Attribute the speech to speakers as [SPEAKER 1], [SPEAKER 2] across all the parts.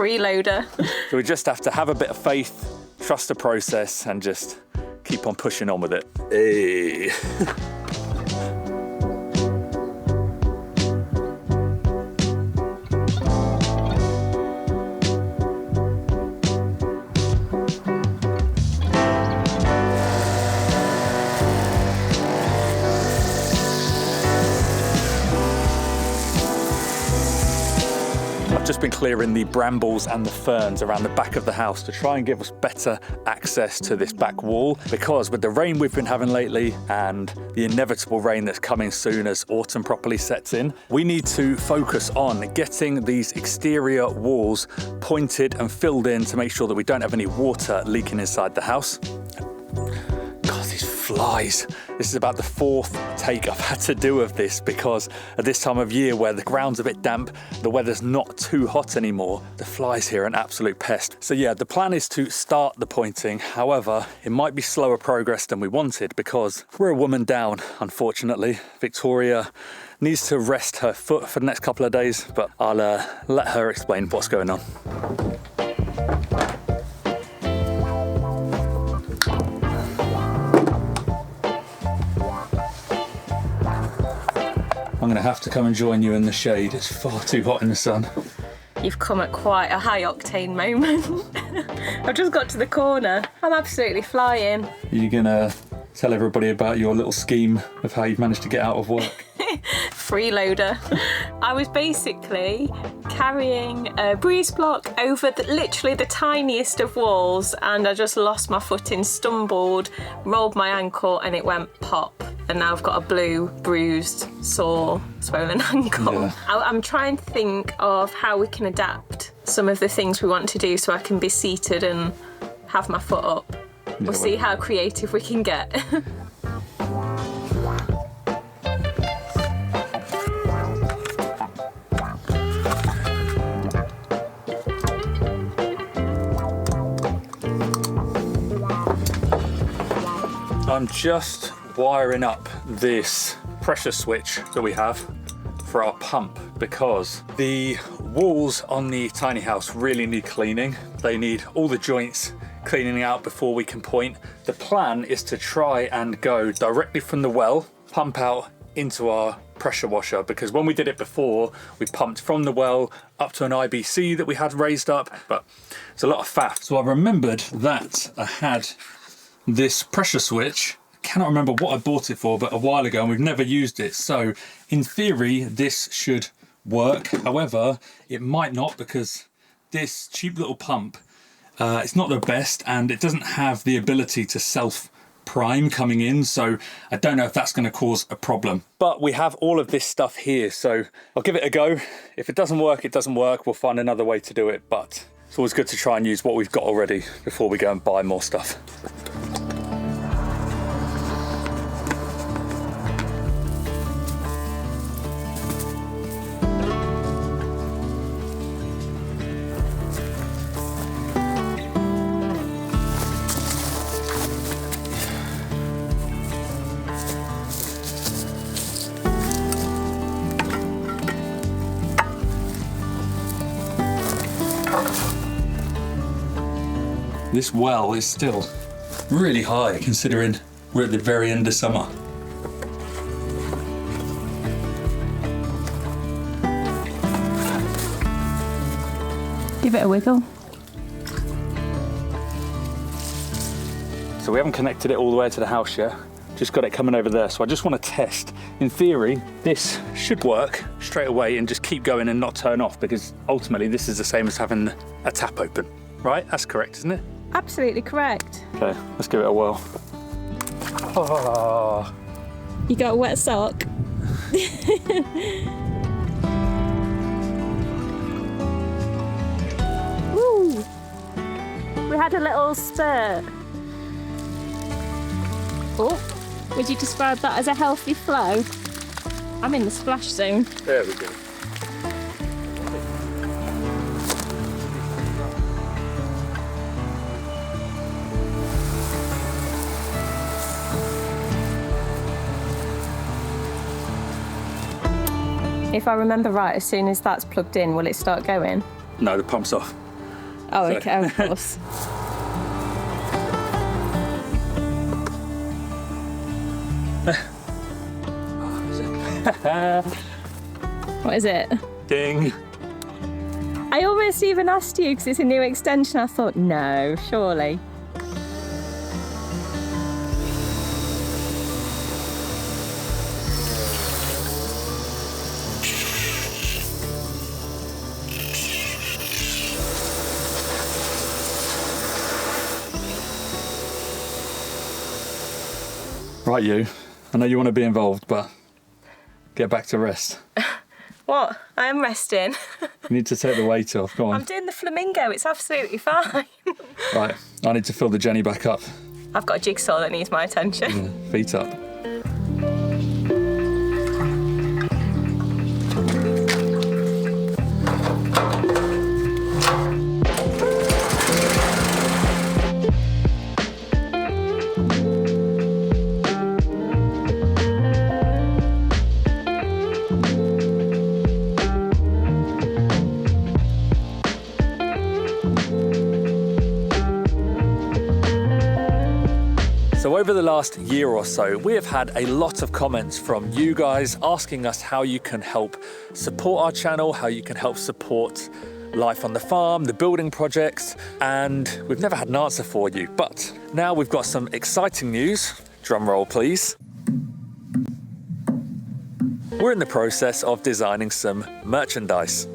[SPEAKER 1] freeloader.
[SPEAKER 2] So we just have to have a bit of faith, trust the process, and just keep on pushing on with it. Hey. I've just been clearing the brambles and the ferns around the back of the house to try and give us better access to this back wall, because with the rain we've been having lately and the inevitable rain that's coming soon as autumn properly sets in, we need to focus on getting these exterior walls pointed and filled in to make sure that we don't have any water leaking inside the house. God, these flies. This is about the fourth take I've had to do of this, because at this time of year where the ground's a bit damp, the weather's not too hot anymore, the flies here are an absolute pest. So yeah, the plan is to start the pointing. However, it might be slower progress than we wanted because we're a woman down, unfortunately. Victoria needs to rest her foot for the next couple of days, but I'll let her explain what's going on. I'm going to have to come and join you in the shade. It's far too hot in the sun.
[SPEAKER 1] You've come at quite a high octane moment. I've just got to the corner. I'm absolutely flying.
[SPEAKER 2] Are you going to tell everybody about your little scheme of how you've managed to get out of work?
[SPEAKER 1] Freeloader. I was basically carrying a breeze block over literally the tiniest of walls, and I just lost my footing, stumbled, rolled my ankle, and it went pop. And now I've got a blue, bruised, sore, swollen ankle. Yeah. I'm trying to think of how we can adapt some of the things we want to do so I can be seated and have my foot up. We'll see how creative we can get.
[SPEAKER 2] I'm just wiring up this pressure switch that we have for our pump, because the walls on the tiny house really need cleaning. They need all the joints cleaning out before we can point. The plan is to try and go directly from the well, pump out into our pressure washer, because when we did it before, we pumped from the well up to an IBC that we had raised up, but it's a lot of faff. So I remembered that I had this pressure switch. Cannot remember what I bought it for, but a while ago, and we've never used it. So in theory, this should work. However, it might not, because this cheap little pump, it's not the best, and it doesn't have the ability to self-prime coming in. So I don't know if that's going to cause a problem. But we have all of this stuff here, so I'll give it a go. If it doesn't work, it doesn't work. We'll find another way to do it. But it's always good to try and use what we've got already before we go and buy more stuff. This well is still really high considering we're at the very end of summer.
[SPEAKER 1] Give it a wiggle.
[SPEAKER 2] So we haven't connected it all the way to the house yet. Just got it coming over there. So I just want to test. In theory, this should work straight away and just keep going and not turn off, because ultimately this is the same as having a tap open, right? That's correct, isn't it?
[SPEAKER 1] Absolutely correct.
[SPEAKER 2] Okay, let's give it a whirl. Oh.
[SPEAKER 1] You got a wet sock? Woo! We had a little spurt. Oh, would you describe that as a healthy flow? I'm in the splash zone.
[SPEAKER 2] There we go.
[SPEAKER 1] If I remember right, as soon as that's plugged in, will it start going?
[SPEAKER 2] No, the pump's off.
[SPEAKER 1] Oh, okay, of course. What is it?
[SPEAKER 2] Ding.
[SPEAKER 1] I almost even asked you because it's a new extension. I thought, no, surely.
[SPEAKER 2] Right, you. I know you want to be involved, but get back to rest.
[SPEAKER 1] What? I am resting.
[SPEAKER 2] You need to take the weight off. Go on.
[SPEAKER 1] I'm doing the flamingo. It's absolutely fine.
[SPEAKER 2] Right, I need to fill the Jenny back up.
[SPEAKER 1] I've got a jigsaw that needs my attention.
[SPEAKER 2] Yeah, feet up. So over the last year or so, we have had a lot of comments from you guys asking us how you can help support our channel, how you can help support life on the farm, the building projects, and we've never had an answer for you. But now we've got some exciting news. Drum roll, please. We're in the process of designing some merchandise.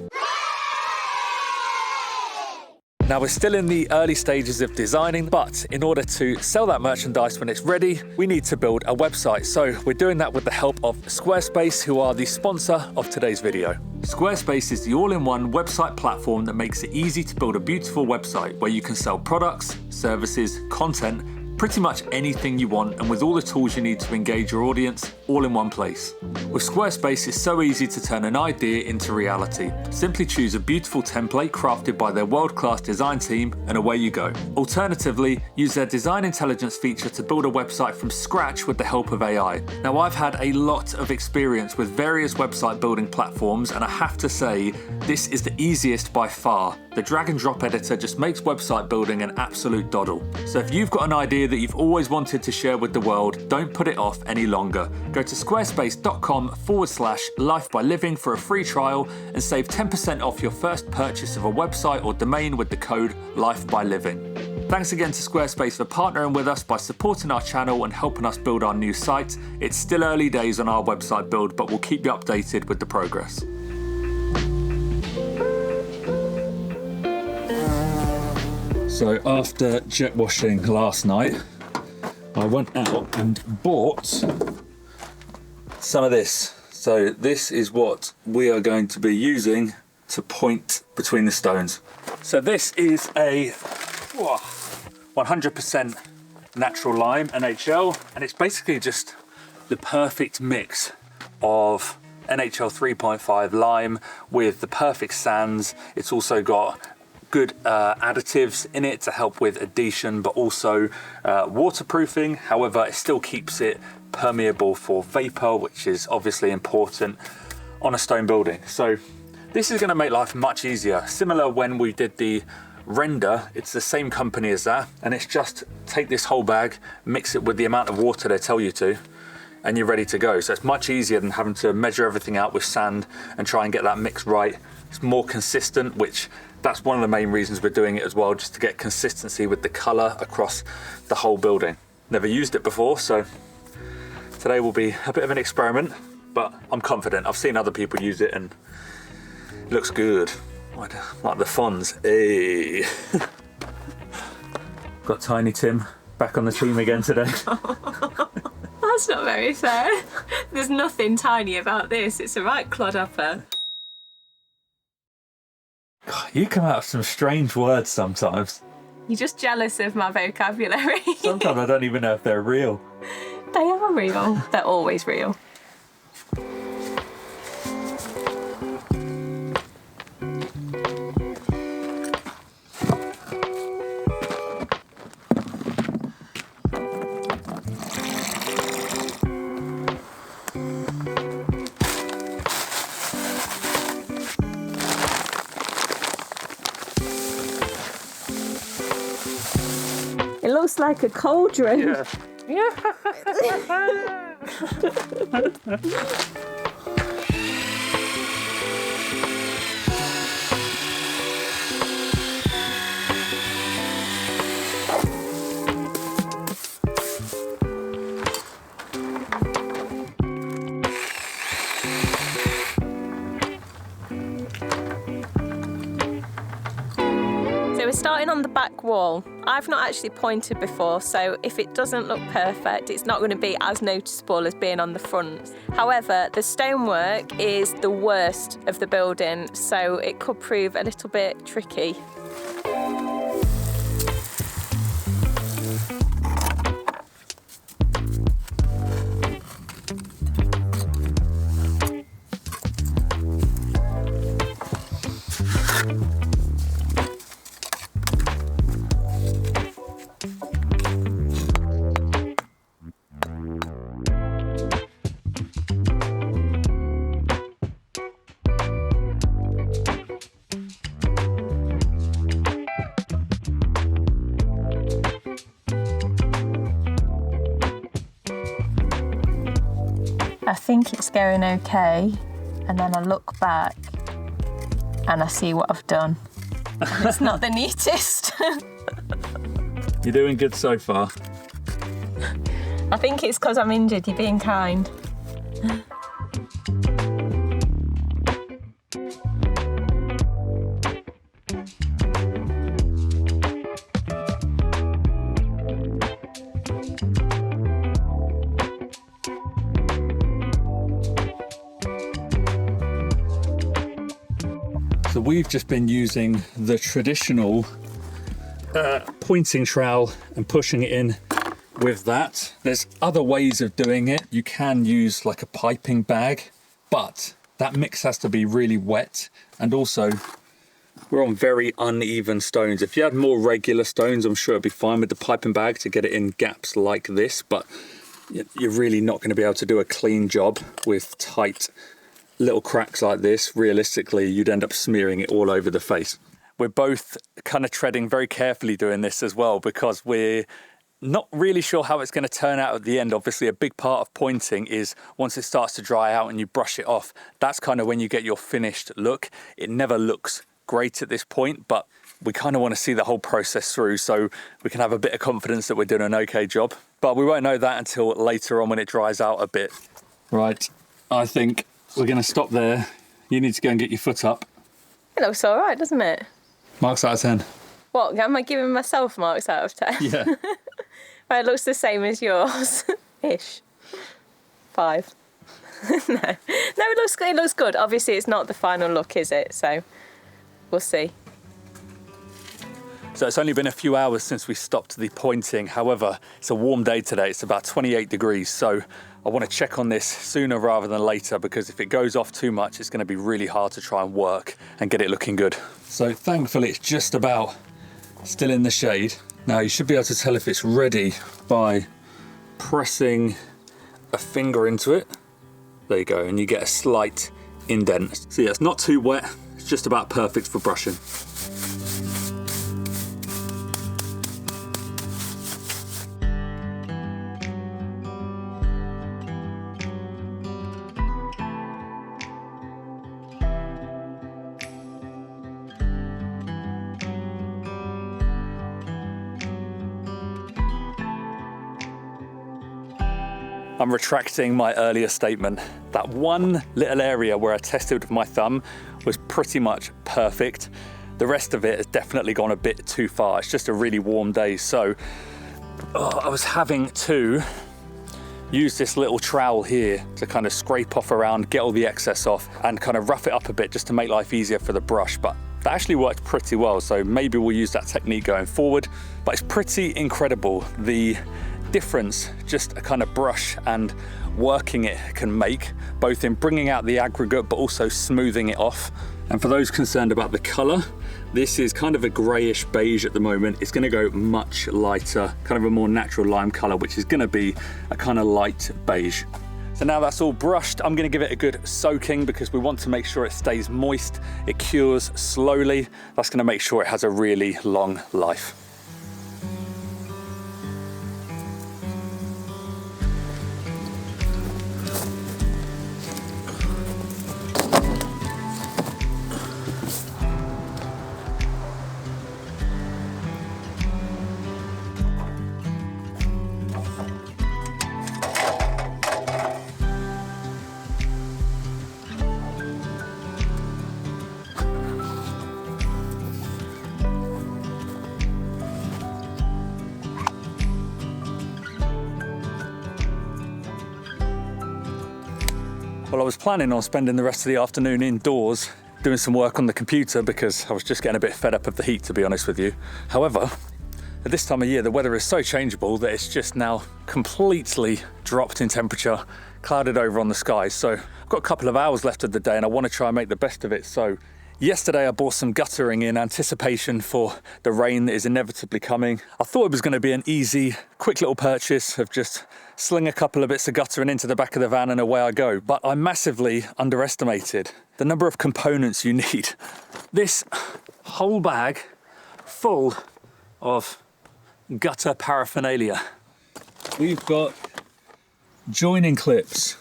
[SPEAKER 2] Now, we're still in the early stages of designing, but in order to sell that merchandise when it's ready, we need to build a website. So we're doing that with the help of Squarespace, who are the sponsor of today's video. Squarespace is the all-in-one website platform that makes it easy to build a beautiful website where you can sell products, services, content, pretty much anything you want, and with all the tools you need to engage your audience all in one place. With Squarespace, it's so easy to turn an idea into reality. Simply choose a beautiful template crafted by their world-class design team, and away you go. Alternatively, use their design intelligence feature to build a website from scratch with the help of AI. Now, I've had a lot of experience with various website building platforms, and I have to say, this is the easiest by far. The drag and drop editor just makes website building an absolute doddle. So if you've got an idea that you've always wanted to share with the world, don't put it off any longer. Go to squarespace.com/lifebyliving for a free trial and save 10% off your first purchase of a website or domain with the code LifeByLiving. Thanks again to Squarespace for partnering with us by supporting our channel and helping us build our new site. It's still early days on our website build, but we'll keep you updated with the progress. So after jet washing last night, I went out and bought some of this. So this is what we are going to be using to point between the stones. So this is a 100% natural lime NHL, and it's basically just the perfect mix of NHL 3.5 lime with the perfect sands. It's also got good additives in it to help with adhesion, but also waterproofing. However, it still keeps it permeable for vapor, which is obviously important on a stone building. So this is going to make life much easier. Similar when we did the render, it's the same company as that, and it's just take this whole bag, mix it with the amount of water they tell you to, and you're ready to go. So it's much easier than having to measure everything out with sand and try and get that mix right. It's more consistent, which that's one of the main reasons we're doing it as well, just to get consistency with the color across the whole building. Never used it before, so today will be a bit of an experiment, but I'm confident. I've seen other people use it and it looks good. Like the fonts. Hey. Got Tiny Tim back on the team again today.
[SPEAKER 1] That's not very fair. There's nothing tiny about this. It's a right clodhopper.
[SPEAKER 2] You come out with some strange words sometimes.
[SPEAKER 1] You're just jealous of my vocabulary.
[SPEAKER 2] Sometimes I don't even know if they're real.
[SPEAKER 1] They are real. They're always real. It looks like a cauldron.
[SPEAKER 2] Yeah.
[SPEAKER 1] We're starting on the back wall. I've not actually pointed before, so if it doesn't look perfect, it's not going to be as noticeable as being on the front. However, the stonework is the worst of the building, so it could prove a little bit tricky. I think it's going okay, and then I look back and I see what I've done. And it's not the neatest.
[SPEAKER 2] You're doing good so far.
[SPEAKER 1] I think it's because I'm injured, you're being kind.
[SPEAKER 2] So we've just been using the traditional pointing trowel and pushing it in with that. There's other ways of doing it. You can use like a piping bag, but that mix has to be really wet. And also we're on very uneven stones. If you had more regular stones, I'm sure it'd be fine with the piping bag to get it in gaps like this, but you're really not going to be able to do a clean job with tight little cracks like this. Realistically, you'd end up smearing it all over the face. We're both kind of treading very carefully doing this as well, because we're not really sure how it's going to turn out at the end. Obviously, a big part of pointing is once it starts to dry out and you brush it off, that's kind of when you get your finished look. It never looks great at this point, but we kind of want to see the whole process through so we can have a bit of confidence that we're doing an okay job. But we won't know that until later on when it dries out a bit. Right, I think we're going to stop there. You need to go and get your foot up.
[SPEAKER 1] It looks all right, doesn't it?
[SPEAKER 2] Marks out of 10.
[SPEAKER 1] What, am I giving myself marks out of 10?
[SPEAKER 2] Yeah.
[SPEAKER 1] Well, it looks the same as yours. Ish. 5. No, it looks good. Obviously, it's not the final look, is it? So, we'll see.
[SPEAKER 2] So it's only been a few hours since we stopped the pointing. However, it's a warm day today. It's about 28 degrees. So I want to check on this sooner rather than later, because if it goes off too much, it's going to be really hard to try and work and get it looking good. So thankfully, it's just about still in the shade. Now you should be able to tell if it's ready by pressing a finger into it. There you go, and you get a slight indent. So yeah, it's not too wet. It's just about perfect for brushing. I'm retracting my earlier statement. That one little area where I tested with my thumb was pretty much perfect. The rest of it has definitely gone a bit too far. It's just a really warm day, so I was having to use this little trowel here to kind of scrape off around, get all the excess off, and kind of rough it up a bit just to make life easier for the brush. But that actually worked pretty well, so maybe we'll use that technique going forward. But it's pretty incredible the difference just a kind of brush and working it can make, both in bringing out the aggregate but also smoothing it off. And for those concerned about the colour, this is kind of a greyish beige at the moment. It's going to go much lighter, kind of a more natural lime colour, which is going to be a kind of light beige. So now that's all brushed, I'm going to give it a good soaking because we want to make sure it stays moist, it cures slowly. That's going to make sure it has a really long life. Well, I was planning on spending the rest of the afternoon indoors doing some work on the computer because I was just getting a bit fed up of the heat, to be honest with you. However, at this time of year, the weather is so changeable that it's just now completely dropped in temperature, clouded over on the sky. So I've got a couple of hours left of the day and I want to try and make the best of it. So yesterday I bought some guttering in anticipation for the rain that is inevitably coming. I thought it was going to be an easy, quick little purchase of just sling a couple of bits of guttering into the back of the van and away I go. But I massively underestimated the number of components you need. This whole bag full of gutter paraphernalia. We've got joining clips,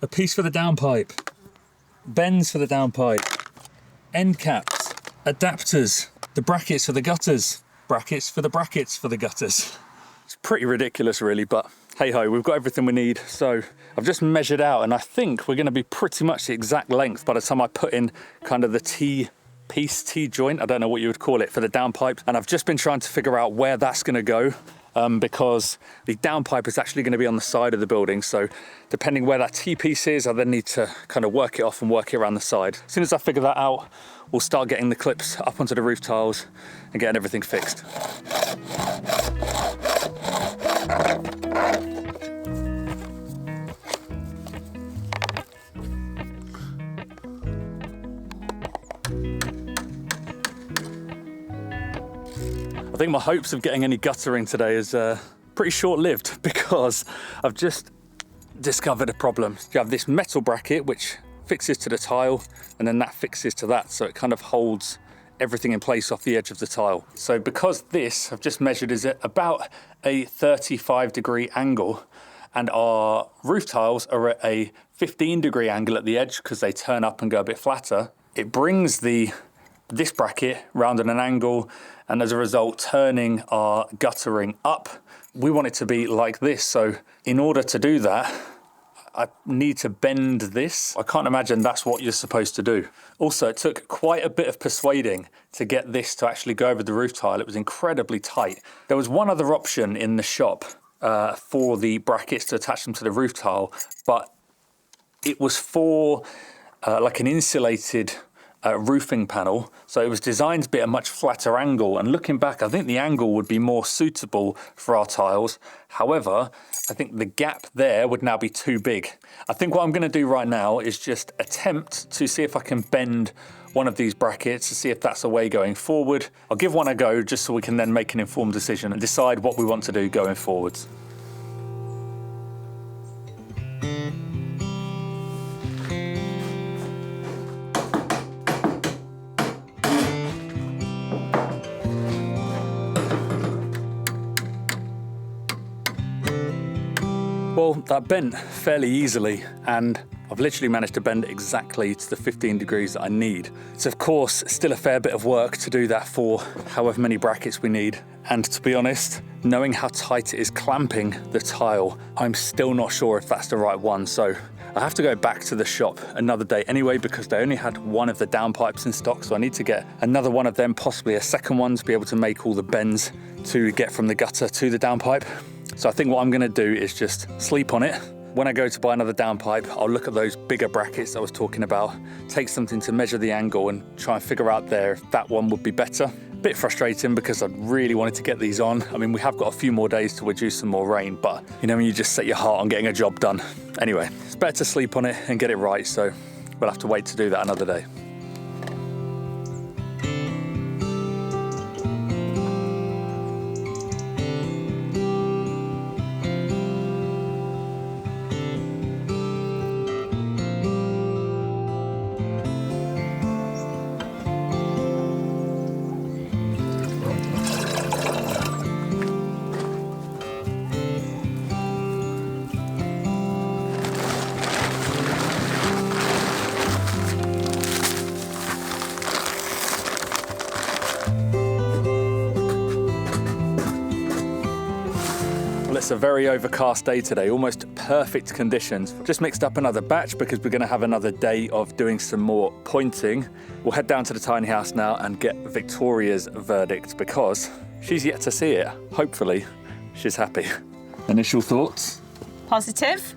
[SPEAKER 2] a piece for the downpipe, bends for the downpipe, end caps, adapters, the brackets for the gutters, brackets for the brackets for the gutters. It's pretty ridiculous really, but hey ho, we've got everything we need. So I've just measured out and I think we're going to be pretty much the exact length by the time I put in kind of the T-piece, T-joint, I don't know what you would call it, for the downpipe. And I've just been trying to figure out where that's going to go because the downpipe is actually going to be on the side of the building. So depending where that T-piece is, I then need to kind of work it off and work it around the side. As soon as I figure that out, we'll start getting the clips up onto the roof tiles and getting everything fixed. I think my hopes of getting any guttering today is pretty short-lived because I've just discovered a problem. You have this metal bracket which fixes to the tile and then that fixes to that, so it kind of holds everything in place off the edge of the tile. So because this, I've just measured, is at about a 35-degree angle and our roof tiles are at a 15-degree angle at the edge because they turn up and go a bit flatter, it brings this bracket round at an angle and as a result turning our guttering up. We want it to be like this, so in order to do that I need to bend this. I can't imagine that's what you're supposed to do. Also, it took quite a bit of persuading to get this to actually go over the roof tile. It was incredibly tight. There was one other option in the shop for the brackets to attach them to the roof tile, but it was for like an insulated roofing panel, so it was designed to be at a much flatter angle, and looking back I think the angle would be more suitable for our tiles. However, I think the gap there would now be too big. I think what I'm going to do right now is just attempt to see if I can bend one of these brackets to see if that's a way going forward. I'll give one a go just so we can then make an informed decision and decide what we want to do going forwards. Well, that bent fairly easily and I've literally managed to bend it exactly to the 15 degrees that I need. It's of course still a fair bit of work to do that for however many brackets we need. And to be honest, knowing how tight it is clamping the tile, I'm still not sure if that's the right one. So I have to go back to the shop another day anyway because they only had one of the downpipes in stock. So I need to get another one of them, possibly a second one, to be able to make all the bends to get from the gutter to the downpipe. So I think what I'm going to do is just sleep on it. When I go to buy another downpipe, I'll look at those bigger brackets I was talking about, take something to measure the angle and try and figure out there if that one would be better. A bit frustrating because I really wanted to get these on. I mean, we have got a few more days to reduce some more rain, but you know when you just set your heart on getting a job done. Anyway, it's better to sleep on it and get it right, so we'll have to wait to do that another day. It's a very overcast day today, almost perfect conditions. Just mixed up another batch because we're going to have another day of doing some more pointing. We'll head down to the tiny house now and get Victoria's verdict because she's yet to see it. Hopefully, she's happy. Initial thoughts?
[SPEAKER 1] Positive.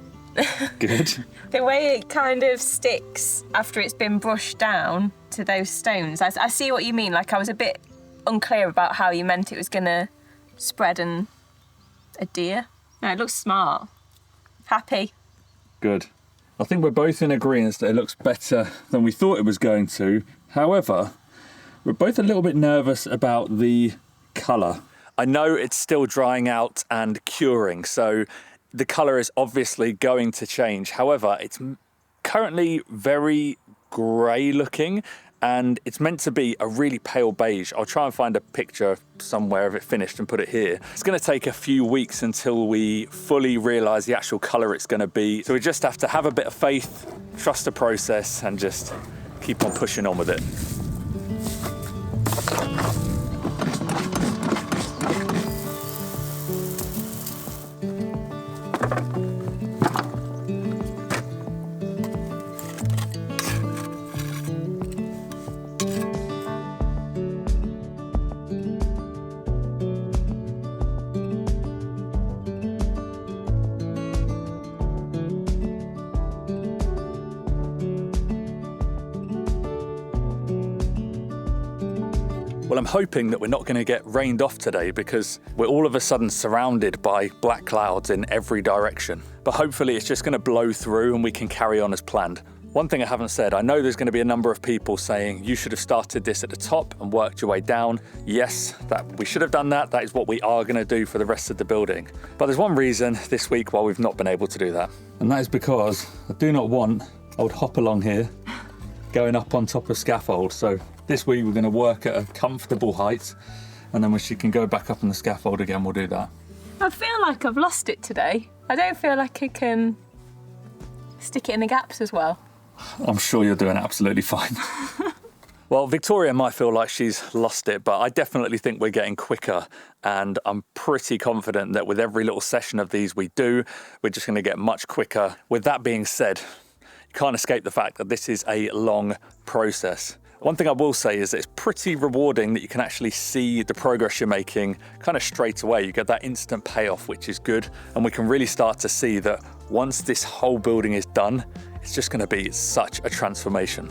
[SPEAKER 2] Good.
[SPEAKER 1] The way it kind of sticks after it's been brushed down to those stones. I see what you mean. Like, I was a bit unclear about how you meant it was going to spread and adhere. No, it looks smart. Happy.
[SPEAKER 2] Good. I think we're both in agreement that it looks better than we thought it was going to. However, we're both a little bit nervous about the colour. I know it's still drying out and curing, so the colour is obviously going to change. However, it's currently very grey looking, and it's meant to be a really pale beige. I'll try and find a picture somewhere of it finished and put it here. It's going to take a few weeks until we fully realise the actual colour it's going to be. So we just have to have a bit of faith, trust the process, and just keep on pushing on with it. Well, I'm hoping that we're not going to get rained off today because we're all of a sudden surrounded by black clouds in every direction. But hopefully it's just going to blow through and we can carry on as planned. One thing I haven't said, I know there's going to be a number of people saying you should have started this at the top and worked your way down. Yes, we should have done that. That is what we are going to do for the rest of the building. But there's one reason this week why we've not been able to do that. And that is because I do not want old Hopalong here going up on top of scaffold. So this week we're going to work at a comfortable height, and then when she can go back up on the scaffold again, we'll do that.
[SPEAKER 1] I feel like I've lost it today. I don't feel like I can stick it in the gaps as well.
[SPEAKER 2] I'm sure you're doing absolutely fine. Well, Victoria might feel like she's lost it, but I definitely think we're getting quicker, and I'm pretty confident that with every little session of these we do, we're just going to get much quicker. With that being said, you can't escape the fact that this is a long process. One thing I will say is that it's pretty rewarding that you can actually see the progress you're making kind of straight away. You get that instant payoff, which is good. And we can really start to see that once this whole building is done, it's just going to be such a transformation.